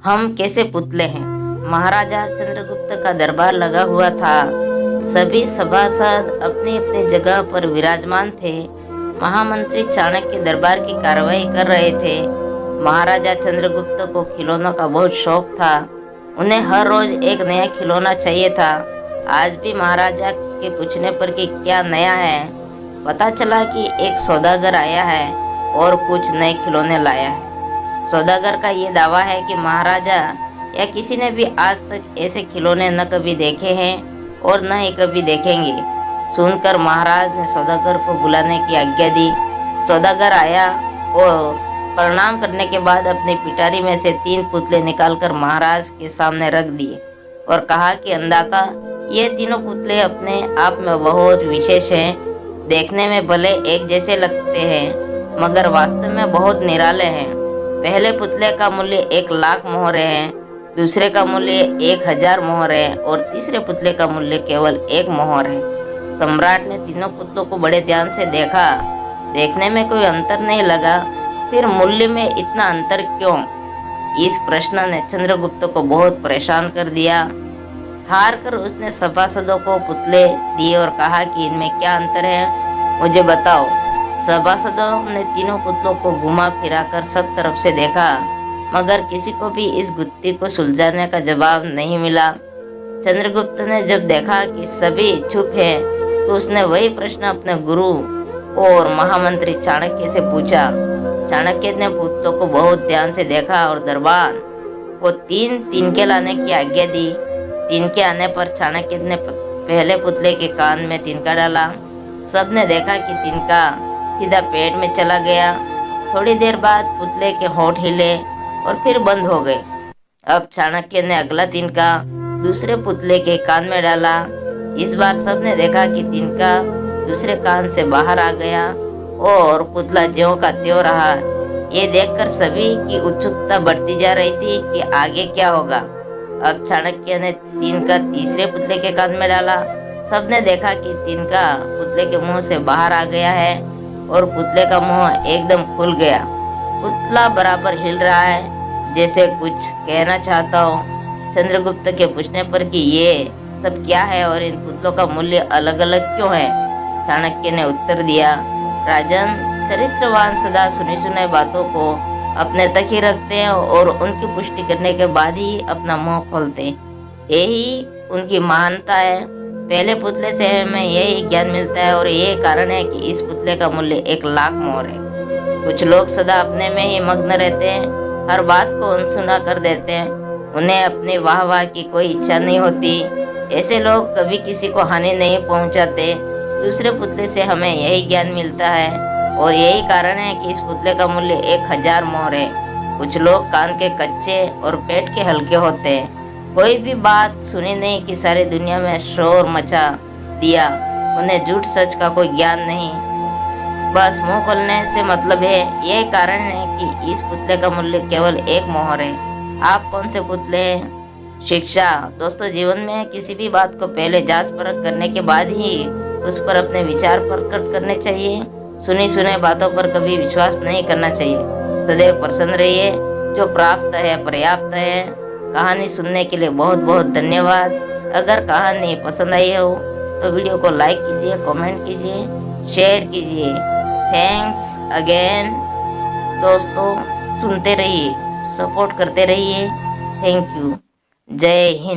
हम कैसे पुतले हैं। महाराजा चंद्रगुप्त का दरबार लगा हुआ था। सभी सभासद अपनी अपनी जगह पर विराजमान थे। महामंत्री चाणक्य दरबार की कार्रवाई कर रहे थे। महाराजा चंद्रगुप्त को खिलौनों का बहुत शौक था। उन्हें हर रोज एक नया खिलौना चाहिए था। आज भी महाराजा के पूछने पर कि क्या नया है, पता चला कि एक सौदागर आया है और कुछ नए खिलौने लाया है। सौदागर का ये दावा है कि महाराजा या किसी ने भी आज तक ऐसे खिलौने न कभी देखे हैं और न ही कभी देखेंगे। सुनकर महाराज ने सौदागर को बुलाने की आज्ञा दी। सौदागर आया और प्रणाम करने के बाद अपनी पिटारी में से 3 पुतले निकालकर महाराज के सामने रख दिए और कहा कि अंदाता, ये तीनों पुतले अपने आप में बहुत विशेष हैं। देखने में भले एक जैसे लगते हैं मगर वास्तव में बहुत निराले हैं। पहले पुतले का मूल्य 1,00,000 मोहरे है, दूसरे का मूल्य 1,000 मोहर है और तीसरे पुतले का मूल्य केवल 1 मोहर है। सम्राट ने तीनों पुतलों को बड़े ध्यान से देखा। देखने में कोई अंतर नहीं लगा, फिर मूल्य में इतना अंतर क्यों? इस प्रश्न ने चंद्रगुप्त को बहुत परेशान कर दिया। हार कर उसने सभासदों को पुतले दिए और कहा कि इनमें क्या अंतर है, मुझे बताओ। सभासदों ने तीनों पुतलों को घुमा फिरा कर सब तरफ से देखा मगर किसी को भी इस गुत्थी को सुलझाने का जवाब नहीं मिला। चंद्रगुप्त ने जब देखा कि सभी चुप हैं तो उसने वही प्रश्न अपने गुरु और महामंत्री चाणक्य से पूछा। चाणक्य ने पुतलों को बहुत ध्यान से देखा और दरबार को 3 तिनके लाने की आज्ञा दी। तिनके आने पर चाणक्य ने पहले पुतले के कान में तिनका डाला। सबने देखा कि तिनका सीधा पेट में चला गया। थोड़ी देर बाद पुतले के होंठ हिले और फिर बंद हो गए। अब चाणक्य ने अगला तिनका दूसरे पुतले के कान में डाला। इस बार सबने देखा कि तिनका दूसरे कान से बाहर आ गया और पुतला ज्यों का त्यों रहा। ये देखकर सभी की उत्सुकता बढ़ती जा रही थी कि आगे क्या होगा। अब चाणक्य ने तिनका तीसरे पुतले के कान में डाला। सबने देखा कि तिनका पुतले के मुंह से बाहर आ गया है और पुतले का मुंह एकदम खुल गया। पुतला बराबर हिल रहा है जैसे कुछ कहना चाहता हो। चंद्रगुप्त के पूछने पर कि ये सब क्या है और इन पुतलों का मूल्य अलग अलग क्यों है, चाणक्य ने उत्तर दिया, राजन, चरित्रवान सदा सुनी सुनाई बातों को अपने तक ही रखते हैं और उनकी पुष्टि करने के बाद ही अपना मुंह खोलते हैं। यही उनकी महानता है। पहले पुतले से हमें यही ज्ञान मिलता है और यही कारण है कि इस पुतले का मूल्य 1,00,000 मोहर है। कुछ लोग सदा अपने में ही मग्न रहते हैं, हर बात को अनसुना कर देते हैं। उन्हें अपनी वाह की कोई इच्छा नहीं होती। ऐसे लोग कभी किसी को हानि नहीं पहुंचाते। दूसरे पुतले से हमें यही ज्ञान मिलता है और यही कारण है कि इस पुतले का मूल्य 1,000 मोहर है। कुछ लोग कान के कच्चे और पेट के हल्के होते हैं। कोई भी बात सुनी नहीं कि सारी दुनिया में शोर मचा दिया। उन्हें झूठ सच का कोई ज्ञान नहीं, बस मुंह खोलने से मतलब है। यही कारण है कि इस पुतले का मूल्य केवल 1 मोहर है। आप कौन से पुतले हैं? शिक्षा। दोस्तों, जीवन में किसी भी बात को पहले जांच परख करने के बाद ही उस पर अपने विचार प्रकट करने चाहिए। सुनी सुने बातों पर कभी विश्वास नहीं करना चाहिए। सदैव प्रसन्न रहिए। जो प्राप्त है पर्याप्त है। कहानी सुनने के लिए बहुत बहुत धन्यवाद। अगर कहानी पसंद आई हो तो वीडियो को लाइक कीजिए, कमेंट कीजिए, शेयर कीजिए। Thanks again. दोस्तों, सुनते रहिए, सपोर्ट करते रहिए। Thank you. जय हिंद।